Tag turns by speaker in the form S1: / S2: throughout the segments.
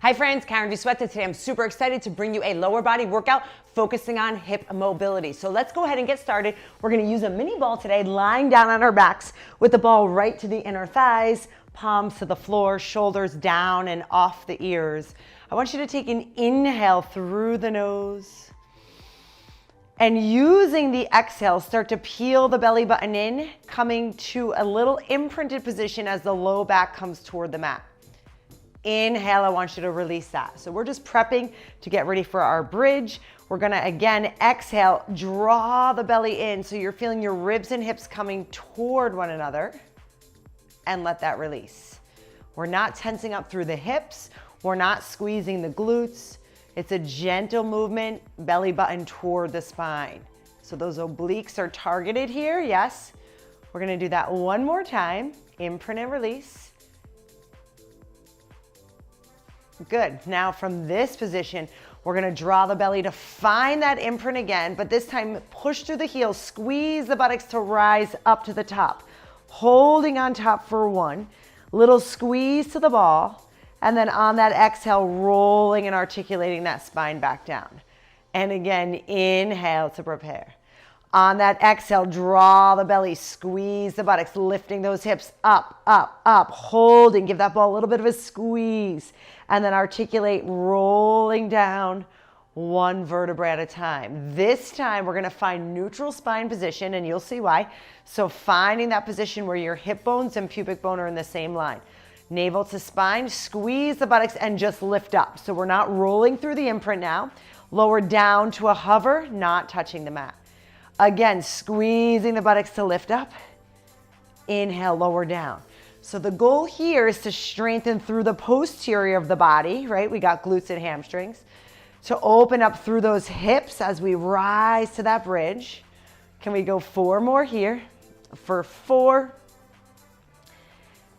S1: Hi friends, Karen Gxmmat. Today I'm super excited to bring you a lower body workout focusing on hip mobility. So let's go ahead and get started. We're gonna use a mini ball today, lying down on our backs with the ball right to the inner thighs, palms to the floor, shoulders down and off the ears. I want you to take an inhale through the nose. And using the exhale, start to peel the belly button in, coming to a little imprinted position as the low back comes toward the mat. Inhale, I want you to release that. So we're just prepping to get ready for our bridge. We're gonna, again, exhale, draw the belly in so you're feeling your ribs and hips coming toward one another, and let that release. We're not tensing up through the hips. We're not squeezing the glutes. It's a gentle movement, belly button toward the spine. So those obliques are targeted here, yes. We're gonna do that one more time. Imprint and release. Good. Now from this position, we're gonna draw the belly to find that imprint again, but this time push through the heels, squeeze the buttocks to rise up to the top. Holding on top for one, little squeeze to the ball, and then on that exhale, rolling and articulating that spine back down. And again, inhale to prepare. On that exhale, draw the belly, squeeze the buttocks, lifting those hips up, up, up, holding, give that ball a little bit of a squeeze, and then articulate, rolling down one vertebrae at a time. This time, we're gonna find neutral spine position, and you'll see why. So finding that position where your hip bones and pubic bone are in the same line. Navel to spine, squeeze the buttocks, and just lift up. So we're not rolling through the imprint now. Lower down to a hover, not touching the mat. Again, squeezing the buttocks to lift up. Inhale, lower down. So the goal here is to strengthen through the posterior of the body, right? We got glutes and hamstrings. To open up through those hips as we rise to that bridge. Can we go 4 more here? For 4.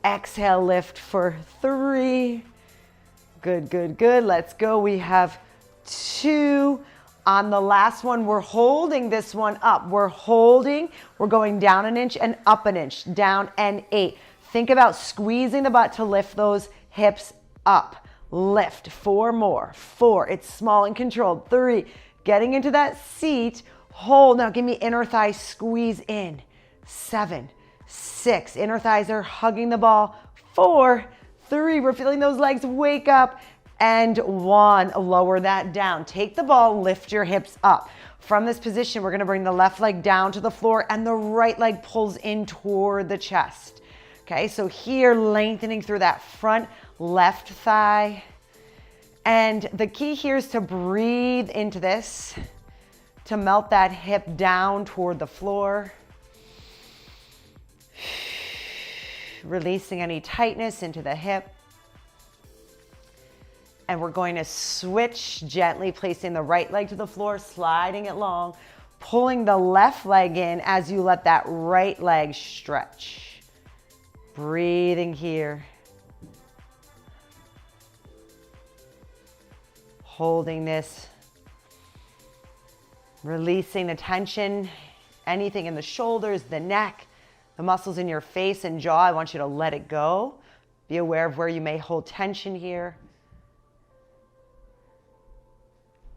S1: Exhale, lift for 3. Good, good, good. Let's go. We have 2. On the last one, we're holding this one up. We're holding, we're going down an inch and up an inch, down and 8. Think about squeezing the butt to lift those hips up. Lift, 4 more, 4, it's small and controlled, 3, getting into that seat, hold, now give me inner thigh squeeze in, 7, 6, inner thighs are hugging the ball, 4, 3, we're feeling those legs wake up, and 1, lower that down. Take the ball, lift your hips up. From this position, we're gonna bring the left leg down to the floor and the right leg pulls in toward the chest. Okay, so here, lengthening through that front left thigh. And the key here is to breathe into this, to melt that hip down toward the floor. Releasing any tightness into the hip. And we're going to switch, gently placing the right leg to the floor, sliding it long, pulling the left leg in as you let that right leg stretch. Breathing here. Holding this. Releasing the tension, anything in the shoulders, the neck, the muscles in your face and jaw. I want you to let it go. Be aware of where you may hold tension here.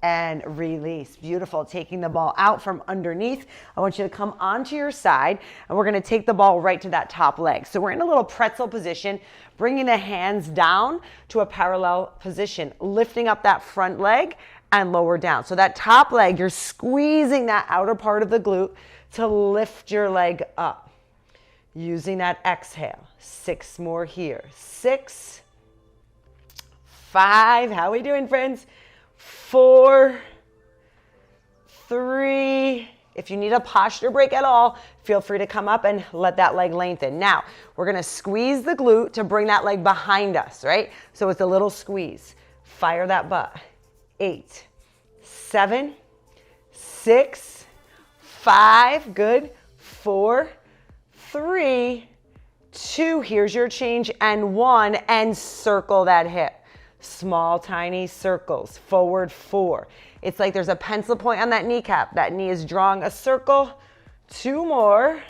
S1: And release. Beautiful. Taking the ball out from underneath. I want you to come onto your side and we're going to take the ball right to that top leg. So we're in a little pretzel position, bringing the hands down to a parallel position, lifting up that front leg and lower down. So that top leg, you're squeezing that outer part of the glute to lift your leg up. Using that exhale. 6 more here. 6, 5. How are we doing, friends? 4, 3. If you need a posture break at all, feel free to come up and let that leg lengthen. Now, we're gonna squeeze the glute to bring that leg behind us, right? So it's a little squeeze. Fire that butt. 8, 7, 6, 5, good. 4, 3, 2, here's your change, and 1, and circle that hip. Small, tiny circles, forward 4. It's like there's a pencil point on that kneecap. That knee is drawing a circle. 2 more,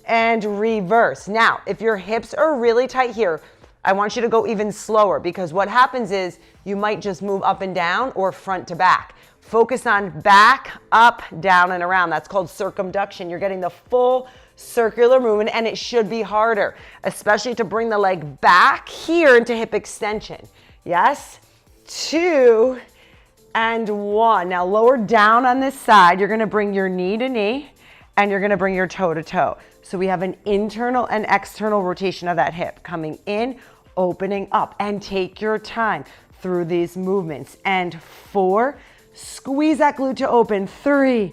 S1: and reverse. Now, if your hips are really tight here, I want you to go even slower, because what happens is you might just move up and down or front to back. Focus on back, up, down, and around. That's called circumduction. You're getting the full circular movement, and it should be harder, especially to bring the leg back here into hip extension. Yes? 2 and 1. Now lower down on this side. You're going to bring your knee to knee, and you're going to bring your toe to toe. So we have an internal and external rotation of that hip, coming in, opening up, and take your time through these movements. And 4, squeeze that glute to open. 3,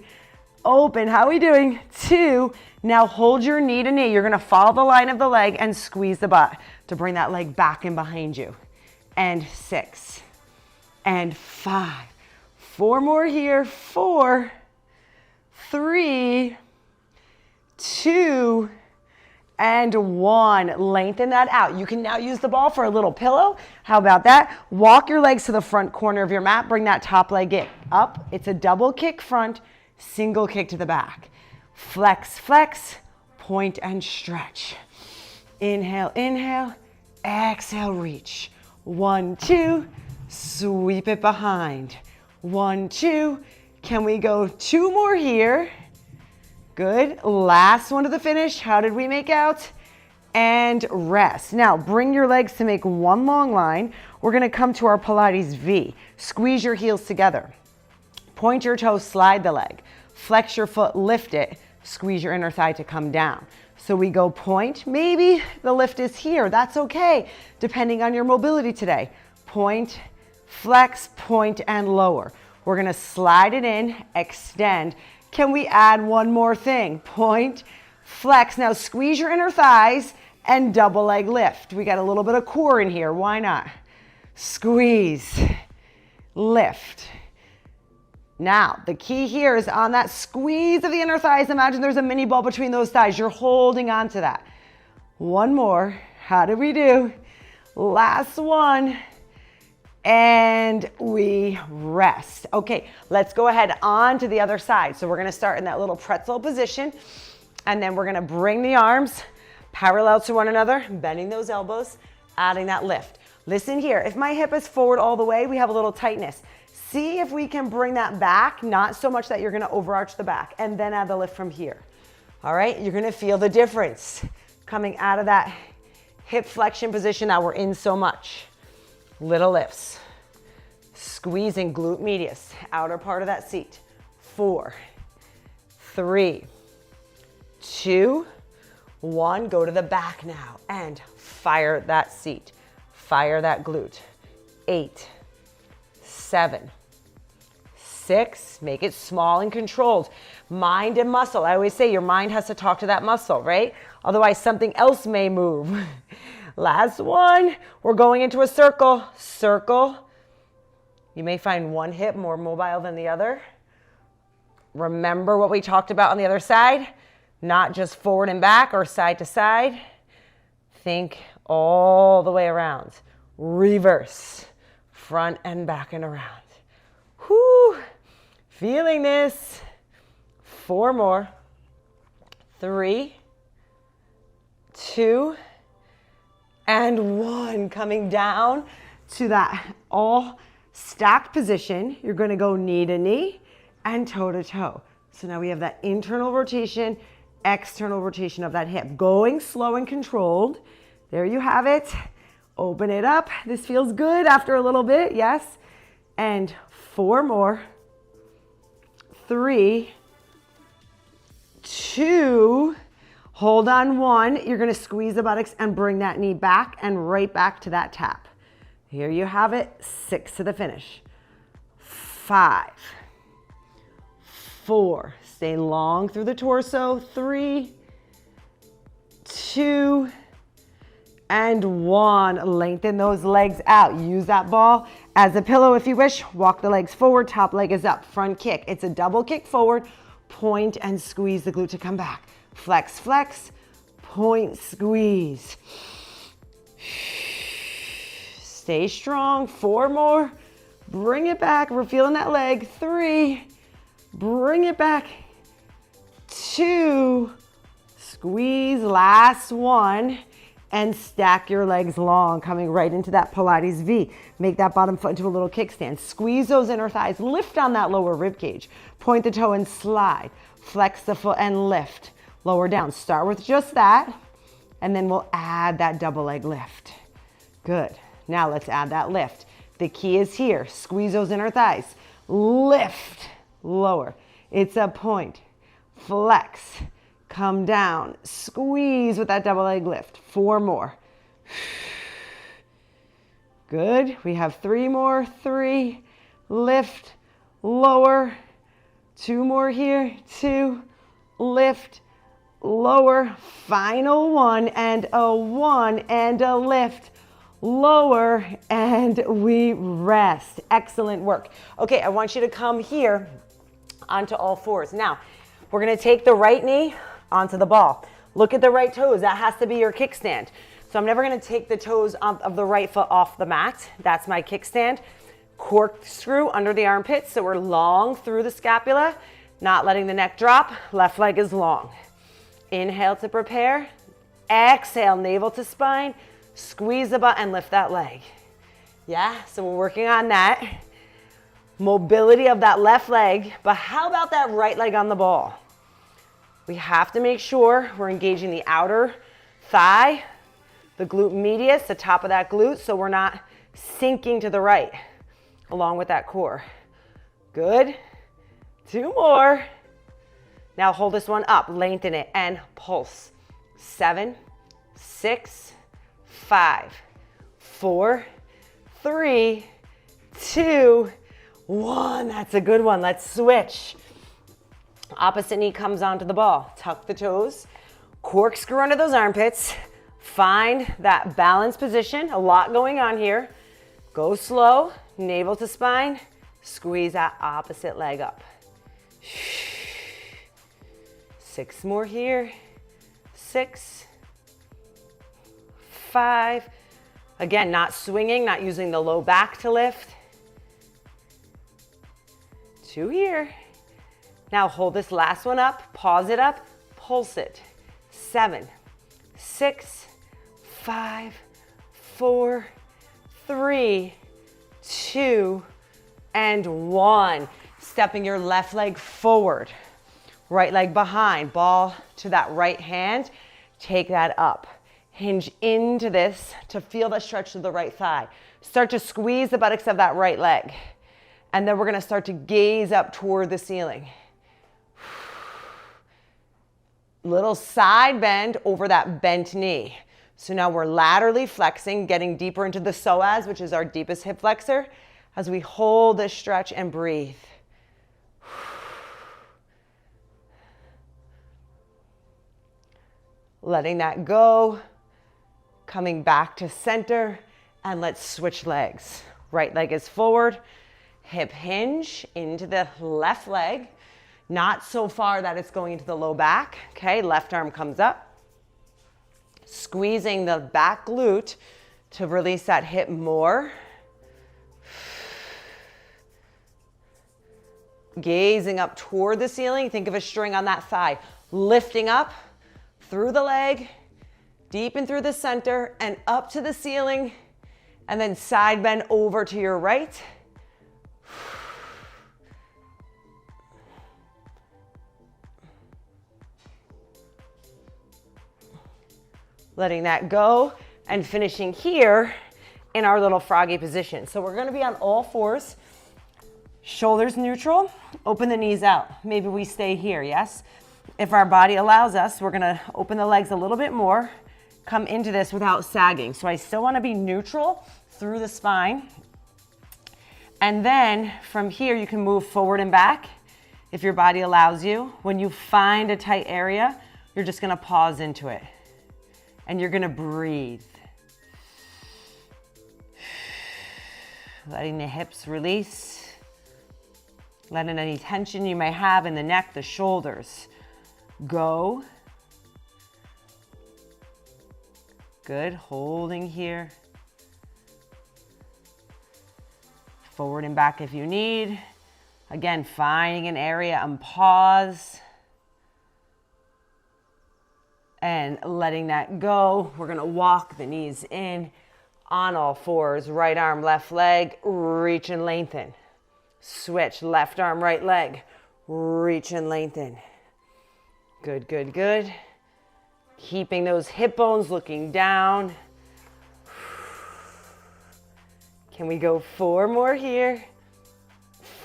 S1: open. How are we doing? 2, now hold your knee to knee. You're gonna follow the line of the leg and squeeze the butt to bring that leg back in behind you. And 6, and 5. 4 more here. 4, 3, 2, and 1. Lengthen that out. You can now use the ball for a little pillow. How about that? Walk your legs to the front corner of your mat. Bring that top leg in. Up. It's a double kick front, single kick to the back. Flex, flex, point and stretch. Inhale, inhale, exhale, reach. 1, 2, sweep it behind. 1, 2. Can we go 2 more here? Good. Last one to the finish. How did we make out? And rest. Now bring your legs to make one long line. We're going to come to our Pilates V. Squeeze your heels together. Point your toes, slide the leg. Flex your foot, lift it. Squeeze your inner thigh to come down. So we go point. Maybe the lift is here. That's okay, depending on your mobility today. Point, flex, point, and lower. We're going to slide it in, extend. Can we add one more thing? Point, flex. Now squeeze your inner thighs and double leg lift. We got a little bit of core in here. Why not? Squeeze, lift. Now, the key here is on that squeeze of the inner thighs. Imagine there's a mini ball between those thighs. You're holding on to that. One more. How did we do? Last one. And we rest. Okay, let's go ahead on to the other side. So we're gonna start in that little pretzel position, and then we're gonna bring the arms parallel to one another, bending those elbows, adding that lift. Listen here, if my hip is forward all the way, we have a little tightness. See if we can bring that back, not so much that you're gonna overarch the back, and then add the lift from here. All right, you're gonna feel the difference coming out of that hip flexion position that we're in so much. Little lifts. Squeezing glute medius, outer part of that seat. 4, 3, 2, 1. Go to the back now and fire that seat. Fire that glute. 8, 7, 6. Make it small and controlled. Mind and muscle. I always say your mind has to talk to that muscle, right? Otherwise something else may move. Last one. We're going into a circle. Circle. You may find one hip more mobile than the other. Remember what we talked about on the other side? Not just forward and back or side to side. Think all the way around. Reverse. Front and back and around. Whoo! Feeling this. 4 more. 3, 2, and 1. Coming down to that all stacked position. You're going to go knee to knee and toe to toe. So now we have that internal rotation, external rotation of that hip. Going slow and controlled. There you have it. Open it up. This feels good after a little bit. Yes. And 4 more. 3, 2, hold on 1. You're going to squeeze the buttocks and bring that knee back and right back to that tap. Here you have it. 6 to the finish. 5, 4. Stay long through the torso. 3, 2, and 1. Lengthen those legs out. Use that ball as a pillow if you wish. Walk the legs forward. Top leg is up. Front kick. It's a double kick forward. Point and squeeze the glute to come back. Flex, flex. Point, squeeze. Stay strong. 4 more. Bring it back. We're feeling that leg. 3. Bring it back. 2. Squeeze. Last one. and stack your legs long, coming right into that Pilates V. Make that bottom foot into a little kickstand. Squeeze those inner thighs. Lift on that lower rib cage. Point the toe and slide. Flex the foot and lift. Lower down. Start with just that, and then we'll add that double leg lift. Good. Now let's add that lift. The key is here. Squeeze those inner thighs. Lift. Lower. It's a point. Flex. Come down. Squeeze with that double leg lift. 4 more. Good. We have 3 more. 3. Lift. Lower. 2 more here. 2. Lift. Lower. Final 1 and a 1 and a lift. Lower, and we rest. Excellent work. Okay, I want you to come here onto all fours. Now, we're gonna take the right knee onto the ball. Look at the right toes. That has to be your kickstand. So I'm never gonna take the toes of the right foot off the mat. That's my kickstand. Corkscrew under the armpits, so we're long through the scapula, not letting the neck drop. Left leg is long. Inhale to prepare. Exhale, navel to spine. Squeeze the butt and lift that leg. Yeah, so we're working on that. Mobility of that left leg, but how about that right leg on the ball? We have to make sure we're engaging the outer thigh, the glute medius, the top of that glute, so we're not sinking to the right along with that core. Good. 2 more. Now hold this one up, lengthen it, and pulse. 7, 6, 5, 4, 3, 2, 1. That's a good one. Let's switch. Opposite knee comes onto the ball. Tuck the toes. Corkscrew under those armpits. Find that balanced position. A lot going on here. Go slow. Navel to spine. Squeeze that opposite leg up. 6 more here. 6, 5. Again, not swinging, not using the low back to lift. 2 here. Now hold this last one up, pause it up, pulse it. 7, 6, 5, 4, 3, 2, and 1. Stepping your left leg forward, right leg behind, ball to that right hand. Take that up. Hinge into this to feel the stretch to the right thigh. Start to squeeze the buttocks of that right leg. And then we're gonna start to gaze up toward the ceiling. Little side bend over that bent knee. So now we're laterally flexing, getting deeper into the psoas, which is our deepest hip flexor, as we hold this stretch and breathe. Letting that go. Coming back to center, and let's switch legs. Right leg is forward, hip hinge into the left leg, not so far that it's going into the low back. Okay, left arm comes up, squeezing the back glute to release that hip more. Gazing up toward the ceiling, think of a string on that thigh, lifting up through the leg, deep and through the center and up to the ceiling, and then side bend over to your right. Letting that go and finishing here in our little froggy position. So we're gonna be on all fours, shoulders neutral, open the knees out. Maybe we stay here, yes? If our body allows us, we're gonna open the legs a little bit more, come into this without sagging. So I still wanna be neutral through the spine. And then from here, you can move forward and back if your body allows you. When you find a tight area, you're just gonna pause into it. And you're gonna breathe. Letting the hips release. Letting any tension you may have in the neck, the shoulders, go. Good, holding here. Forward and back if you need. Again, finding an area and pause. and letting that go. We're gonna walk the knees in on all fours, right arm, left leg, reach and lengthen. Switch, left arm, right leg, reach and lengthen. Good, good, good. Keeping those hip bones looking down. Can we go 4 more here?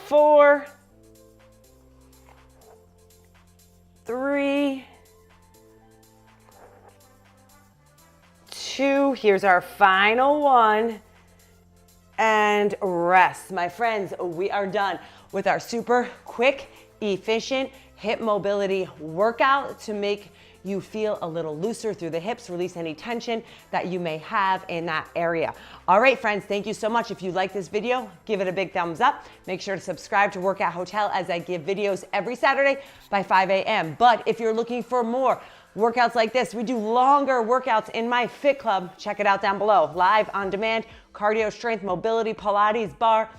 S1: 4, 3, 2. Here's our final one. And rest. My friends, we are done with our super quick, efficient hip mobility workout to make you feel a little looser through the hips, release any tension that you may have in that area. All right, friends, thank you so much. If you like this video, give it a big thumbs up. Make sure to subscribe to Workout Hotel as I give videos every Saturday by 5 a.m. But if you're looking for more workouts like this, we do longer workouts in my Fit Club. Check it out down below. Live, on demand, cardio, strength, mobility, Pilates, bar,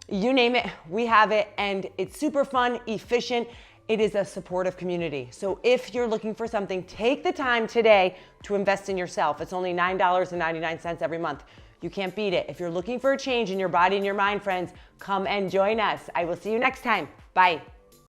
S1: you name it, we have it. And it's super fun, efficient. It is a supportive community. So if you're looking for something, take the time today to invest in yourself. It's only $9.99 every month. You can't beat it. If you're looking for a change in your body and your mind, friends, come and join us. I will see you next time. Bye.